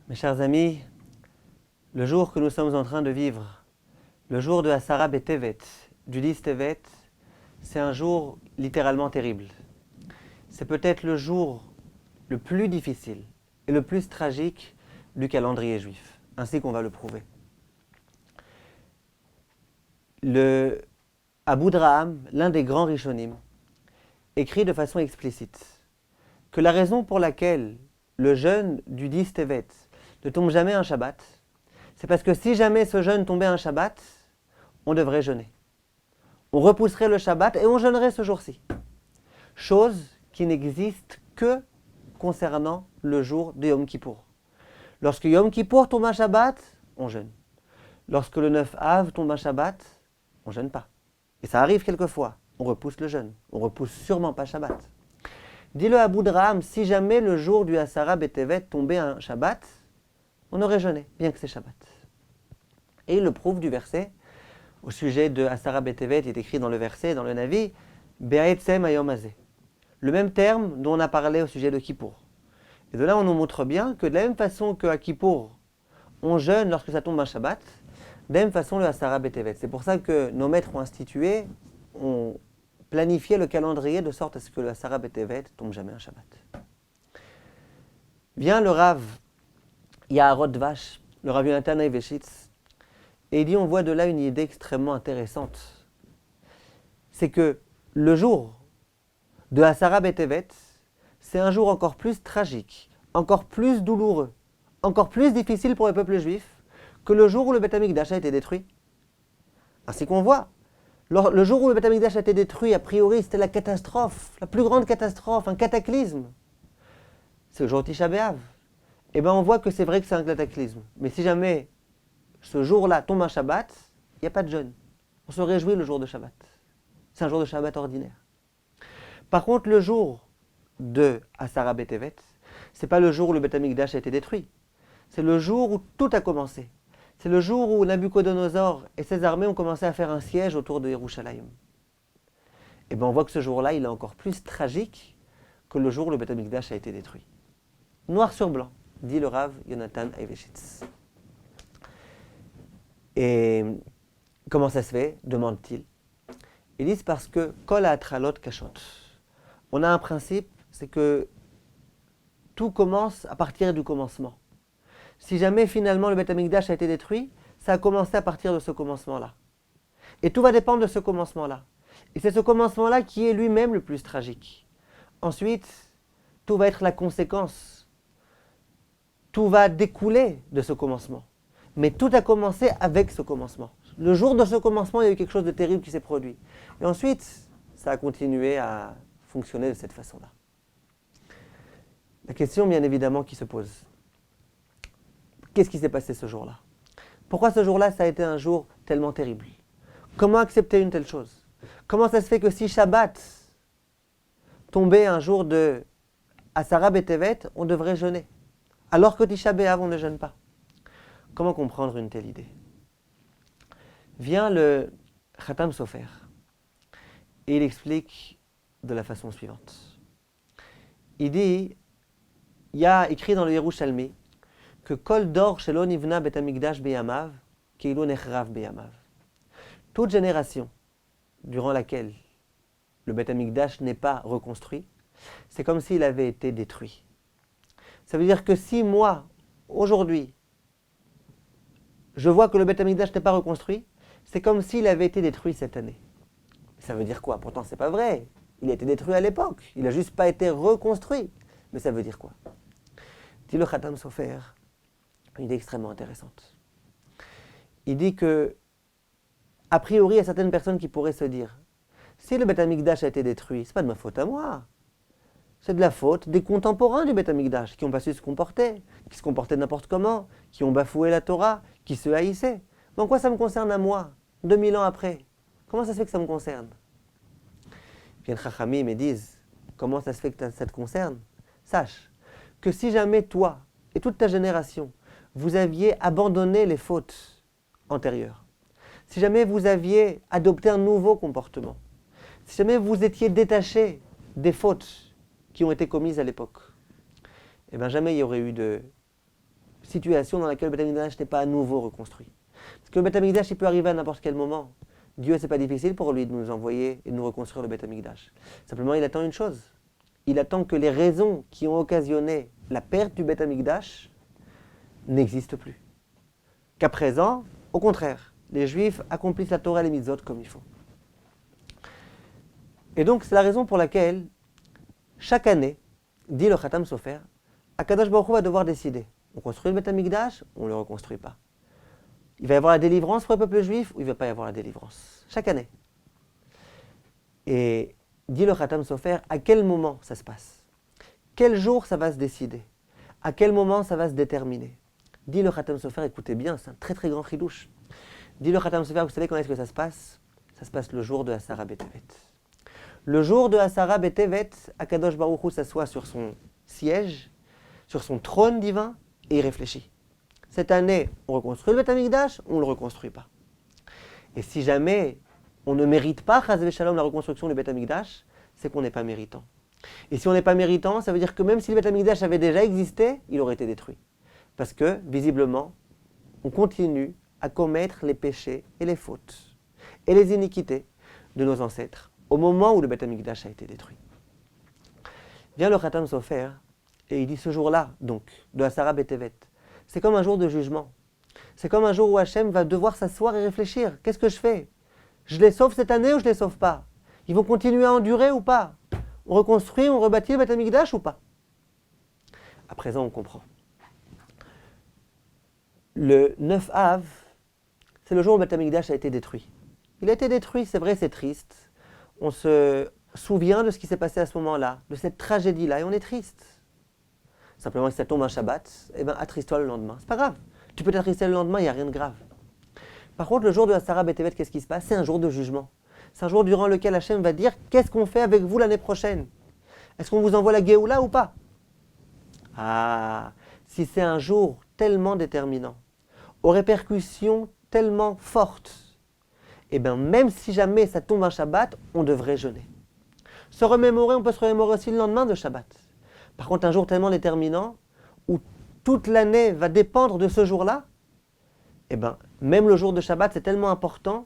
Mes chers amis, le jour que nous sommes en train de vivre, le jour de Asara B'Tevet, du 10 Tevet, c'est un jour littéralement terrible. C'est peut-être le jour le plus difficile et le plus tragique du calendrier juif, ainsi qu'on va le prouver. Le Abu Draham, l'un des grands Rishonim, écrit de façon explicite que la raison pour laquelle le jeûne du 10 Tevet ne tombe jamais un Shabbat, c'est parce que si jamais ce jeûne tombait un Shabbat, on devrait jeûner. On repousserait le Shabbat et on jeûnerait ce jour-ci. Chose qui n'existe que concernant le jour de Yom Kippour. Lorsque Yom Kippour tombe un Shabbat, on jeûne. Lorsque le 9 Av tombe un Shabbat, on ne jeûne pas. Et ça arrive quelquefois, on repousse le jeûne. On repousse sûrement pas Shabbat. Dis-le à Abu Draham, si jamais le jour du Asara B'Tevet tombait un Shabbat, on aurait jeûné, bien que c'est Shabbat. Et il le prouve du verset, au sujet de Asara B'Tevet, il est écrit dans le verset, dans le Navi, Be'aetzem Hayom Hazeh. Le même terme dont on a parlé au sujet de Kippour. Et de là, on nous montre bien que de la même façon qu'à Kippour, on jeûne lorsque ça tombe un Shabbat, de la même façon le Asara B'Tevet. C'est pour ça que nos maîtres ont planifié le calendrier de sorte à ce que le Asara B'Tevet tombe jamais un Shabbat. Vient le Rav Yaharot Dvash, le Rav Yonatan Eiveshitz, et il dit, on voit de là une idée extrêmement intéressante. C'est que le jour de Asara B'Tevet, c'est un jour encore plus tragique, encore plus douloureux, encore plus difficile pour le peuple juif que le jour où le Beth Amikdash a été détruit. Ainsi qu'on voit, le jour où le Beth Amikdash a été détruit, a priori, c'était la catastrophe, la plus grande catastrophe, un cataclysme. C'est le jour Tisha B'Av. Eh bien, on voit que c'est vrai que c'est un cataclysme. Mais si jamais ce jour-là tombe un Shabbat, il n'y a pas de jeûne. On se réjouit le jour de Shabbat. C'est un jour de Shabbat ordinaire. Par contre, le jour de Asara B'Tevet, ce n'est pas le jour où le Beth Amikdash a été détruit. C'est le jour où tout a commencé. C'est le jour où Nabuchodonosor et ses armées ont commencé à faire un siège autour de Yerushalayim. Et bien on voit que ce jour-là, il est encore plus tragique que le jour où le Beth Amikdash a été détruit. Noir sur blanc, dit le Rav Yonatan Eiveshitz. Et comment ça se fait, demande-t-il. Ils disent parce que Kol ha'atralot kashot. On a un principe, c'est que tout commence à partir du commencement. Si jamais finalement le Beth Amikdash a été détruit, ça a commencé à partir de ce commencement-là. Et tout va dépendre de ce commencement-là. Et c'est ce commencement-là qui est lui-même le plus tragique. Ensuite, tout va être la conséquence. Tout va découler de ce commencement. Mais tout a commencé avec ce commencement. Le jour de ce commencement, il y a eu quelque chose de terrible qui s'est produit. Et ensuite, ça a continué à fonctionner de cette façon-là. La question, bien évidemment, qui se pose. Qu'est-ce qui s'est passé ce jour-là? Pourquoi ce jour-là, ça a été un jour tellement terrible? Comment accepter une telle chose? Comment ça se fait que si Shabbat tombait un jour de Asara B'Tevet, on devrait jeûner, alors que Tisha B'Av, on ne jeûne pas? Comment comprendre une telle idée? Vient le Khatam Sofer et il explique de la façon suivante. Il dit, il y a écrit dans le Yerushalmi que Kol dor shelo nivna bet hamikdash beyamav keilu nechrav beyamav. Toute génération durant laquelle le Beth Amikdash n'est pas reconstruit, c'est comme s'il avait été détruit. Ça veut dire que si moi, aujourd'hui, je vois que le Beth Amikdash n'est pas reconstruit, c'est comme s'il avait été détruit cette année. Ça veut dire quoi? Pourtant, c'est pas vrai. Il a été détruit à l'époque. Il n'a juste pas été reconstruit. Mais ça veut dire quoi? Dit le Khatam Sofer, une idée extrêmement intéressante. Il dit que, a priori, il y a certaines personnes qui pourraient se dire, si le Beth Amikdash a été détruit, c'est pas de ma faute à moi. C'est de la faute des contemporains du Beth Amikdash qui n'ont pas su se comporter, qui se comportaient n'importe comment, qui ont bafoué la Torah, qui se haïssaient. Mais en quoi ça me concerne à moi, 2000 ans après? Comment ça se fait que ça me concerne? Viennent Chachamim et disent, comment ça se fait que ça te concerne? Sache que si jamais toi et toute ta génération, vous aviez abandonné les fautes antérieures, si jamais vous aviez adopté un nouveau comportement, si jamais vous étiez détaché des fautes qui ont été commises à l'époque, eh bien jamais il y aurait eu de situation dans laquelle le Beth Amikdash n'est pas à nouveau reconstruit. Parce que le Beth Amikdash, il peut arriver à n'importe quel moment. Dieu, c'est pas difficile pour lui de nous envoyer et de nous reconstruire le Beth Amikdash. Simplement, il attend une chose. Il attend que les raisons qui ont occasionné la perte du Beth Amikdash n'existent plus. Qu'à présent, au contraire, les Juifs accomplissent la Torah et les mitzvot comme il faut. Et donc, c'est la raison pour laquelle, chaque année, dit le Khatam Sofer, Akadosh Baruch Hu va devoir décider. On construit le Beth Amikdash, on ne le reconstruit pas. Il va y avoir la délivrance pour le peuple juif ou il ne va pas y avoir la délivrance. Chaque année. Et dit le Khatam Sofer, à quel moment ça se passe? Quel jour ça va se décider? À quel moment ça va se déterminer? Dit le Khatam Sofer, écoutez bien, c'est un très très grand chidouche. Dit le Khatam Sofer, vous savez quand est-ce que ça se passe? Ça se passe le jour de Asara B'Tevet. Le jour de Asara B'Tevet, Akadosh Baruch Hu s'assoit sur son siège, sur son trône divin, et il réfléchit. Cette année, on reconstruit le Beth Amikdash, on ne le reconstruit pas. Et si jamais on ne mérite pas, Chas v'Shalom, la reconstruction du Beth Amikdash, c'est qu'on n'est pas méritant. Et si on n'est pas méritant, ça veut dire que même si le Beth Amikdash avait déjà existé, il aurait été détruit. Parce que, visiblement, on continue à commettre les péchés et les fautes et les iniquités de nos ancêtres au moment où le Beth Amikdash a été détruit. Vient le Khatam Sofer et il dit ce jour-là, donc, de Asara B'Tevet, c'est comme un jour de jugement. C'est comme un jour où Hachem va devoir s'asseoir et réfléchir. Qu'est-ce que je fais? Je les sauve cette année ou je les sauve pas? Ils vont continuer à endurer ou pas? On reconstruit, on rebâtit le Beth Amikdash ou pas? À présent, on comprend. Le 9 Av, c'est le jour où le Beth Amikdash a été détruit. Il a été détruit, c'est vrai, c'est triste. On se souvient de ce qui s'est passé à ce moment-là, de cette tragédie-là, et on est triste. Simplement, si ça tombe un Shabbat, eh ben, attriste-toi le lendemain. C'est pas grave. Tu peux t'attrister le lendemain, il n'y a rien de grave. Par contre, le jour de Asara B'Tevet, qu'est-ce qui se passe? C'est un jour de jugement. C'est un jour durant lequel Hachem va dire qu'est-ce qu'on fait avec vous l'année prochaine? Est-ce qu'on vous envoie la Géoula ou pas? Ah, si c'est un jour tellement déterminant, aux répercussions tellement fortes, eh bien, même si jamais ça tombe un Shabbat, on devrait jeûner. Se remémorer, on peut se remémorer aussi le lendemain de Shabbat. Par contre, un jour tellement déterminant, où toute l'année va dépendre de ce jour-là, eh bien, même le jour de Shabbat, c'est tellement important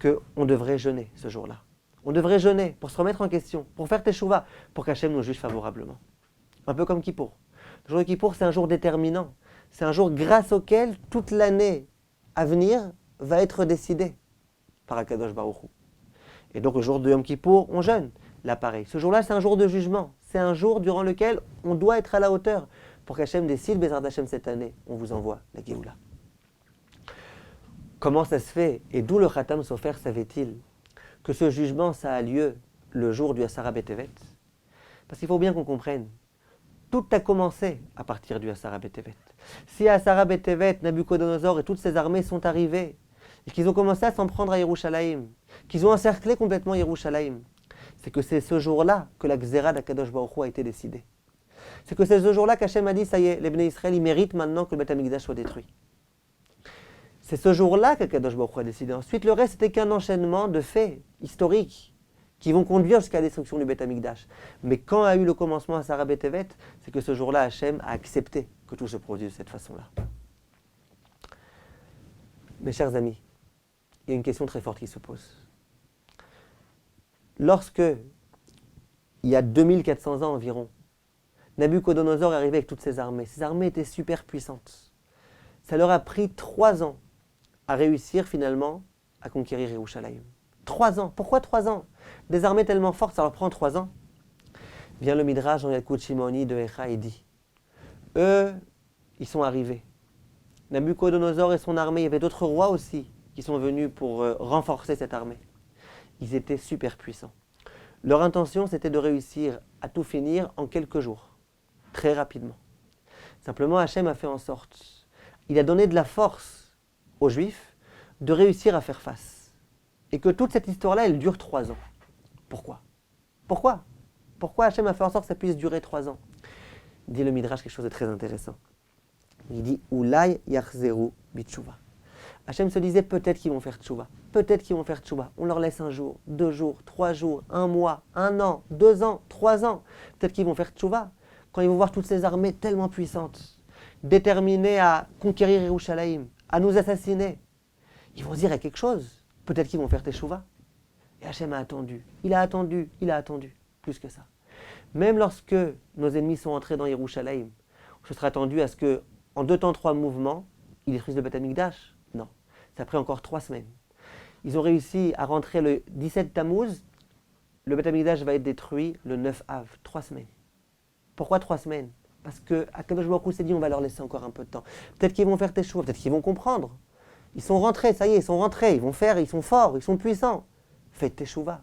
qu'on devrait jeûner ce jour-là. On devrait jeûner pour se remettre en question, pour faire teshuva, pour qu'Hachem nous juge favorablement. Un peu comme Kippour. Le jour de Kippour, c'est un jour déterminant. C'est un jour grâce auquel toute l'année à venir va être décidée par Akadosh Baruch Hu. Et donc le jour de Yom Kippour, on jeûne. Là, pareil. Ce jour-là, c'est un jour de jugement. C'est un jour durant lequel on doit être à la hauteur pour qu'Hachem décide, Bézard Hachem cette année, on vous envoie la Géoula. Comment ça se fait? Et d'où le Khatam Sofer savait-il que ce jugement, ça a lieu le jour du Asara B'Tevet? Parce qu'il faut bien qu'on comprenne. Tout a commencé à partir du Asara B'Tevet. Si à Asara B'Tevet, Nabucodonosor et toutes ses armées sont arrivées, et qu'ils ont commencé à s'en prendre à Yerushalayim, qu'ils ont encerclé complètement Yerushalayim, c'est que c'est ce jour-là que la Gzera d'Akadosh Baruch Hu a été décidée. C'est que c'est ce jour-là qu'Hachem a dit, ça y est, les Bnei Israël, ils méritent maintenant que le Beth Amikdash soit détruit. C'est ce jour-là qu'Akadosh Baruch Hu a décidé. Ensuite, le reste, c'était qu'un enchaînement de faits historiques qui vont conduire jusqu'à la destruction du Beth Amikdash. Mais quand a eu le commencement à Asara B'Tevet, c'est que ce jour-là, Hachem a accepté que tout se produise de cette façon-là. Mes chers amis, il y a une question très forte qui se pose. Lorsque, il y a 2400 ans environ, Nabucodonosor est arrivé avec toutes ses armées étaient super puissantes. Ça leur a pris 3 ans à réussir finalement à conquérir Yerushalayim. 3 ans. Pourquoi 3 ans? Des armées tellement fortes, ça leur prend 3 ans. Vient le Midrash dans Yalkut Shimoni de Echa et dit, eux, ils sont arrivés. Nabucodonosor et son armée, il y avait d'autres rois aussi qui sont venus pour renforcer cette armée. Ils étaient super puissants. Leur intention, c'était de réussir à tout finir en quelques jours, très rapidement. Simplement, Hachem a fait en sorte, il a donné de la force aux Juifs de réussir à faire face. Et que toute cette histoire-là, elle dure 3 ans. Pourquoi? Pourquoi Hachem a fait en sorte que ça puisse durer 3 ans? Dit le Midrash quelque chose de très intéressant. Il dit « Ulay yachzeru bitshuva ». Hachem se disait peut-être qu'ils vont faire tchouva. Peut-être qu'ils vont faire tchouva. On leur laisse 1 jour, 2 jours, 3 jours, 1 mois, 1 an, 2 ans, 3 ans. Peut-être qu'ils vont faire tchouva. Quand ils vont voir toutes ces armées tellement puissantes, déterminés à conquérir Yerushalayim, à nous assassiner. Ils vont se dire, il y a quelque chose. Peut-être qu'ils vont faire teshuva. Et Hachem a attendu. Il a attendu. Plus que ça. Même lorsque nos ennemis sont entrés dans Yerushalayim, on se serait attendu à ce que, en 2 temps, 3 mouvements, ils détruisent le Beth Amikdash. Non. Ça a pris encore 3 semaines. Ils ont réussi à rentrer le 17 Tammuz. Le Beth Amikdash va être détruit le 9 Av. 3 semaines. Pourquoi 3 semaines? Parce que Akadosh Baruch Hu s'est dit, on va leur laisser encore un peu de temps. Peut-être qu'ils vont faire teshuva, peut-être qu'ils vont comprendre. Ils sont rentrés, ça y est, ils sont rentrés. Ils vont faire, ils sont forts, ils sont puissants. Faites teshuva.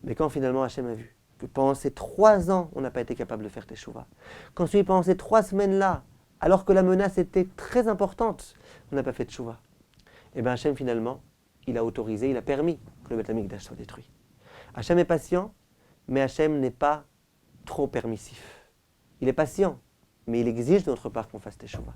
Mais quand finalement Hachem a vu que pendant ces 3 ans, on n'a pas été capable de faire teshuva, qu'ensuite pendant ces 3 semaines-là, alors que la menace était très importante, on n'a pas fait teshuva, et bien Hachem finalement, il a autorisé, il a permis que le Beth Amikdash soit détruit. Hachem est patient, mais Hachem n'est pas trop permissif. Il est patient, mais il exige de notre part qu'on fasse teshuva.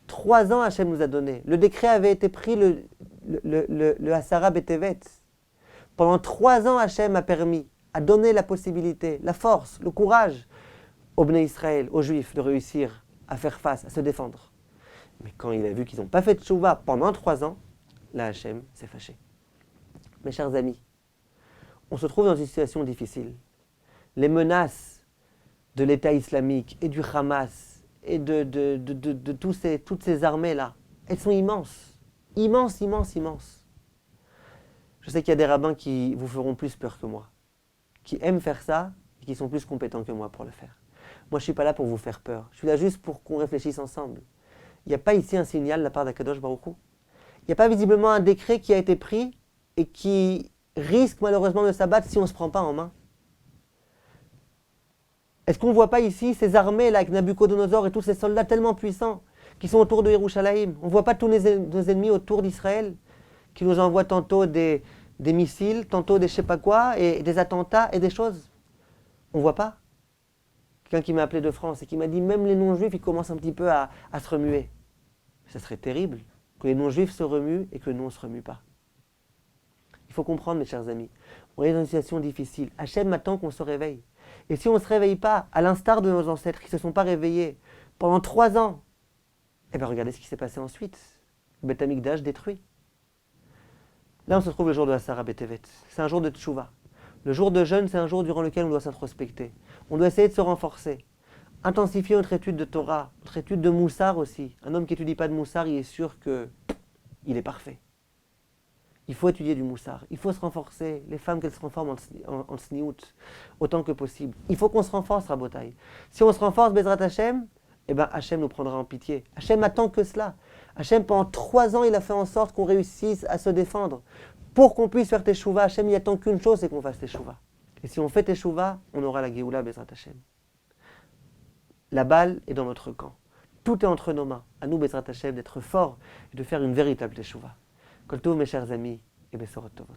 3 ans Hachem nous a donné. Le décret avait été pris le Asara Betevet. Pendant 3 ans, Hachem a permis, a donné la possibilité, la force, le courage aux Bnei Israël, aux Juifs, de réussir à faire face, à se défendre. Mais quand il a vu qu'ils n'ont pas fait de tchouva pendant 3 ans, là Hachem s'est fâché. Mes chers amis, on se trouve dans une situation difficile. Les menaces de l'État islamique et du Hamas et de toutes ces armées-là, elles sont immenses. Immenses. Je sais qu'il y a des rabbins qui vous feront plus peur que moi, qui aiment faire ça et qui sont plus compétents que moi pour le faire. Moi, je ne suis pas là pour vous faire peur. Je suis là juste pour qu'on réfléchisse ensemble. Il n'y a pas ici un signal de la part d'Akadosh Baruch Hu. Il n'y a pas visiblement un décret qui a été pris et qui risque malheureusement de s'abattre si on ne se prend pas en main. Est-ce qu'on ne voit pas ici ces armées-là avec Nabucodonosor et tous ces soldats tellement puissants qui sont autour de Yerushalayim? On ne voit pas tous nos ennemis autour d'Israël qui nous envoient tantôt des missiles, tantôt des je ne sais pas quoi, et des attentats et des choses. On ne voit pas. Quelqu'un qui m'a appelé de France et qui m'a dit même les non-juifs, ils commencent un petit peu à se remuer. Ça serait terrible que les non-juifs se remuent et que nous, on ne se remue pas. Il faut comprendre, mes chers amis, on est dans une situation difficile. Hachem attend qu'on se réveille. Et si on ne se réveille pas, à l'instar de nos ancêtres qui ne se sont pas réveillés pendant 3 ans, eh bien regardez ce qui s'est passé ensuite. Le Beth Amikdash détruit. Là, on se trouve le jour de la Asara Betevet. C'est un jour de tchouva. Le jour de jeûne, c'est un jour durant lequel on doit s'introspecter. On doit essayer de se renforcer. Intensifier notre étude de Torah, notre étude de Moussar aussi. Un homme qui n'étudie pas de Moussar, il est sûr qu'il est parfait. Il faut étudier du Moussar. Il faut se renforcer. Les femmes, qu'elles se renforcent en sniout autant que possible. Il faut qu'on se renforce, Rabotai. Si on se renforce, Bezrat Hachem, eh bien Hachem nous prendra en pitié. Hachem attend que cela. Hachem, pendant 3 ans, il a fait en sorte qu'on réussisse à se défendre. Pour qu'on puisse faire teshuva, Hachem, il attend qu'une chose, c'est qu'on fasse teshuva. Et si on fait teshuva, on aura la Géoula, Bezrat Hachem. La balle est dans notre camp. Tout est entre nos mains. À nous, Bezrat Hachem, d'être forts et de faire une véritable teshuva. Kol tov, mes chers amis, et Besorot Tovot.